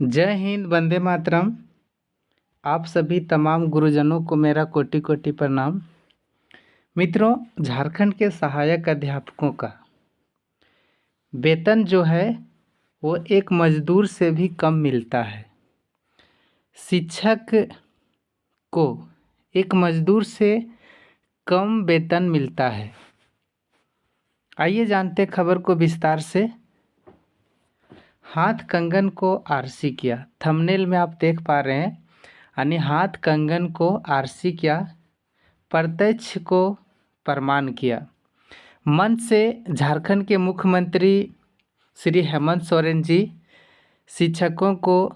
जय हिंद, वंदे मातरम। आप सभी तमाम गुरुजनों को मेरा कोटि कोटि प्रणाम। मित्रों, झारखंड के सहायक अध्यापकों का वेतन जो है वो एक मजदूर से भी कम मिलता है। शिक्षक को एक मजदूर से कम वेतन मिलता है। आइए जानते खबर को विस्तार से। हाथ कंगन को आरसी किया, थंबनेल में आप देख पा रहे हैं। यानी हाथ कंगन को आरसी किया, प्रत्यक्ष को प्रमाण किया। मंच से झारखंड के मुख्यमंत्री श्री हेमंत सोरेन जी शिक्षकों को,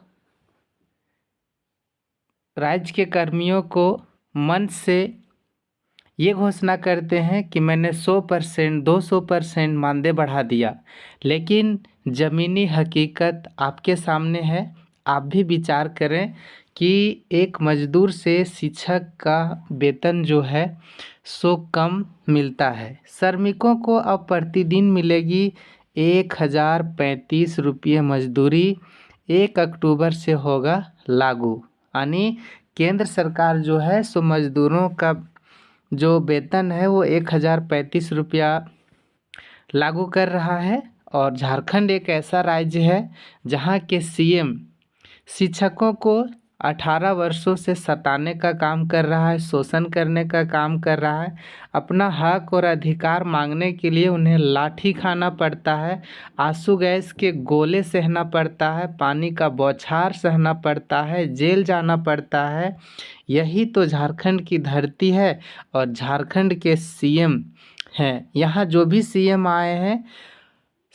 राज्य के कर्मियों को मंच से ये घोषणा करते हैं कि मैंने 100% 200% मानदेय बढ़ा दिया। लेकिन ज़मीनी हकीकत आपके सामने है। आप भी विचार करें कि एक मजदूर से शिक्षक का वेतन जो है सो कम मिलता है। श्रमिकों को अब प्रतिदिन मिलेगी 1035 रुपये मजदूरी। 1 अक्टूबर से होगा लागू। यानी केंद्र सरकार जो है सो मजदूरों का जो वेतन है वो 1035 रुपया लागू कर रहा है। और झारखंड एक ऐसा राज्य है जहां के सीएम शिक्षकों को 18 वर्षों से सताने का काम कर रहा है, शोषण करने का काम कर रहा है। अपना हक और अधिकार मांगने के लिए उन्हें लाठी खाना पड़ता है, आंसू गैस के गोले सहना पड़ता है, पानी का बौछार सहना पड़ता है, जेल जाना पड़ता है। यही तो झारखंड की धरती है और झारखंड के सीएम हैं। यहाँ जो भी सीएम आए हैं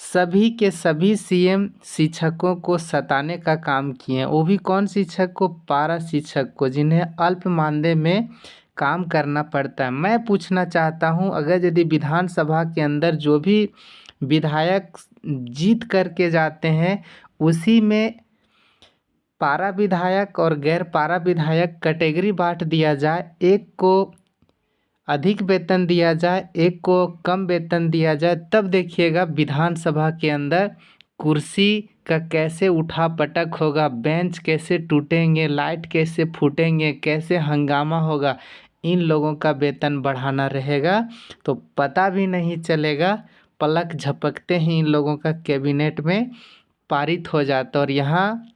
सभी के सभी सीएम शिक्षकों को सताने का काम किए हैं। वो भी कौन शिक्षक को? पारा शिक्षक को, जिन्हें अल्प मानदेय में काम करना पड़ता है। मैं पूछना चाहता हूं, अगर यदि विधानसभा के अंदर जो भी विधायक जीत करके जाते हैं उसी में पारा विधायक और गैर पारा विधायक कैटेगरी बांट दिया जाए, एक को अधिक वेतन दिया जाए, एक को कम वेतन दिया जाए, तब देखिएगा विधानसभा के अंदर कुर्सी का कैसे उठा पटक होगा, बेंच कैसे टूटेंगे, लाइट कैसे फूटेंगे, कैसे हंगामा होगा। इन लोगों का वेतन बढ़ाना रहेगा तो पता भी नहीं चलेगा, पलक झपकते ही इन लोगों का कैबिनेट में पारित हो जाता। और यहाँ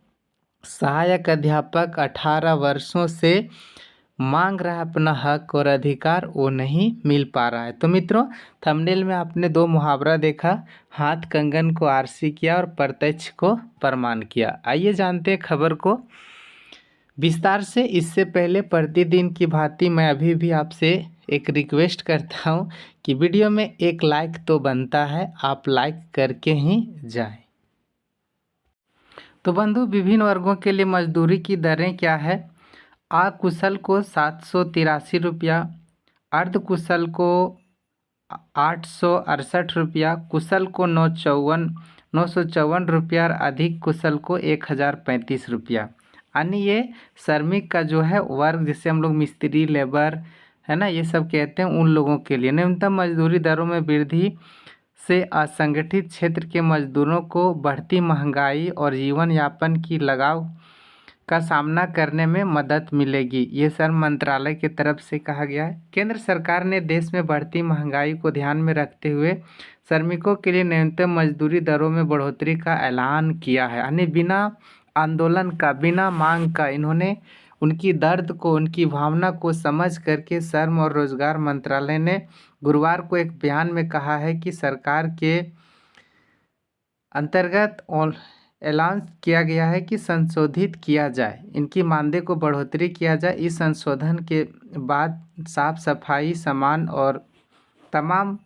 सहायक अध्यापक 18 वर्षों से मांग रहा है अपना हक और अधिकार, वो नहीं मिल पा रहा है। तो मित्रों, थंबनेल में आपने 2 मुहावरा देखा, हाथ कंगन को आरसी किया और प्रत्यक्ष को प्रमाण किया। आइए जानते हैं खबर को विस्तार से। इससे पहले प्रतिदिन की भांति मैं अभी भी आपसे एक रिक्वेस्ट करता हूँ कि वीडियो में एक लाइक तो बनता है, आप लाइक करके ही जाएं। तो बंधु, विभिन्न वर्गों के लिए मजदूरी की दरें क्या है? अकुशल को 783 रुपया, अर्धकुशल को 868 रुपया, कुशल को 954 रुपया और अधिक कुशल को 1035 रुपया। यानी ये श्रमिक का जो है वर्ग, जिसे हम लोग मिस्त्री, लेबर है ना, ये सब कहते हैं, उन लोगों के लिए। न्यूनतम मजदूरी दरों में वृद्धि से असंगठित क्षेत्र के मजदूरों को बढ़ती महंगाई और जीवन यापन की लगाव का सामना करने में मदद मिलेगी, ये श्रम मंत्रालय की तरफ से कहा गया है। केंद्र सरकार ने देश में बढ़ती महंगाई को ध्यान में रखते हुए श्रमिकों के लिए न्यूनतम मजदूरी दरों में बढ़ोतरी का ऐलान किया है। यानी बिना आंदोलन का, बिना मांग का इन्होंने उनकी दर्द को, उनकी भावना को समझ करके श्रम और रोजगार मंत्रालय ने गुरुवार को एक बयान में कहा है कि सरकार के अंतर्गत ऐलान किया गया है कि संशोधित किया जाए, इनकी मानदेय को बढ़ोतरी किया जाए। इस संशोधन के बाद साफ सफाई तमाम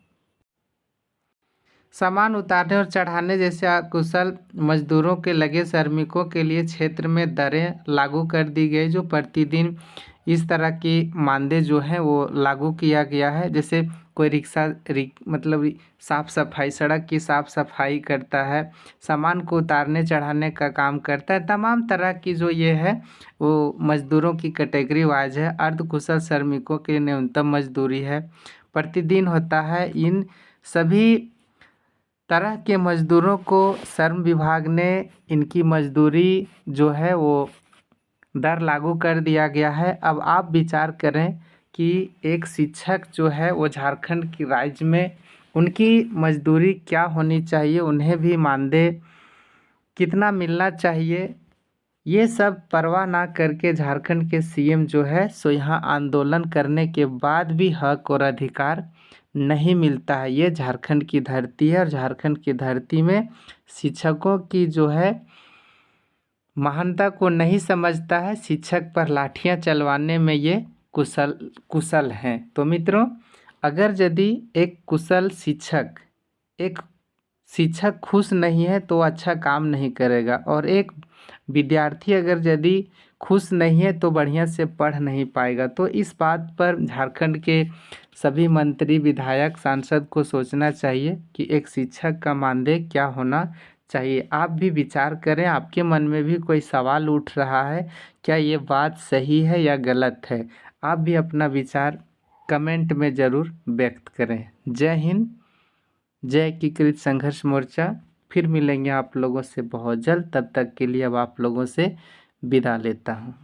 सामान उतारने और चढ़ाने जैसे अकुशल मजदूरों के लगे श्रमिकों के लिए क्षेत्र में दरें लागू कर दी गई, जो प्रतिदिन इस तरह की मानदेय जो है वो लागू किया गया है। जैसे कोई मतलब साफ़ सफाई, सड़क की साफ़ सफाई करता है, सामान को उतारने चढ़ाने का काम करता है, तमाम तरह की जो ये है वो मजदूरों की कैटेगरी वाइज है। अर्धकुशल श्रमिकों के न्यूनतम मजदूरी है प्रतिदिन होता है। इन सभी तरह के मज़दूरों को श्रम विभाग ने इनकी मजदूरी जो है वो दर लागू कर दिया गया है। अब आप विचार करें कि एक शिक्षक जो है वो झारखंड की राज्य में उनकी मजदूरी क्या होनी चाहिए, उन्हें भी मानदेय कितना मिलना चाहिए, ये सब परवाह ना करके झारखंड के सीएम जो है सो यहाँ आंदोलन करने के बाद भी हक और अधिकार नहीं मिलता है। ये झारखंड की धरती है और झारखंड की धरती में शिक्षकों की जो है महानता को नहीं समझता है। शिक्षक पर लाठियां चलवाने में ये कुशल हैं। तो मित्रों, अगर यदि एक शिक्षक खुश नहीं है तो अच्छा काम नहीं करेगा, और एक विद्यार्थी अगर यदि खुश नहीं है तो बढ़िया से पढ़ नहीं पाएगा। तो इस बात पर झारखंड के सभी मंत्री, विधायक, सांसद को सोचना चाहिए कि एक शिक्षक का मानदेय क्या होना चाहिए। आप भी विचार करें, आपके मन में भी कोई सवाल उठ रहा है, क्या ये बात सही है या गलत है? आप भी अपना विचार कमेंट में ज़रूर व्यक्त करें। जय हिंद, जय एकीकृत संघर्ष मोर्चा। फिर मिलेंगे आप लोगों से बहुत जल्द। तब तक के लिए अब आप लोगों से विदा लेता हूँ।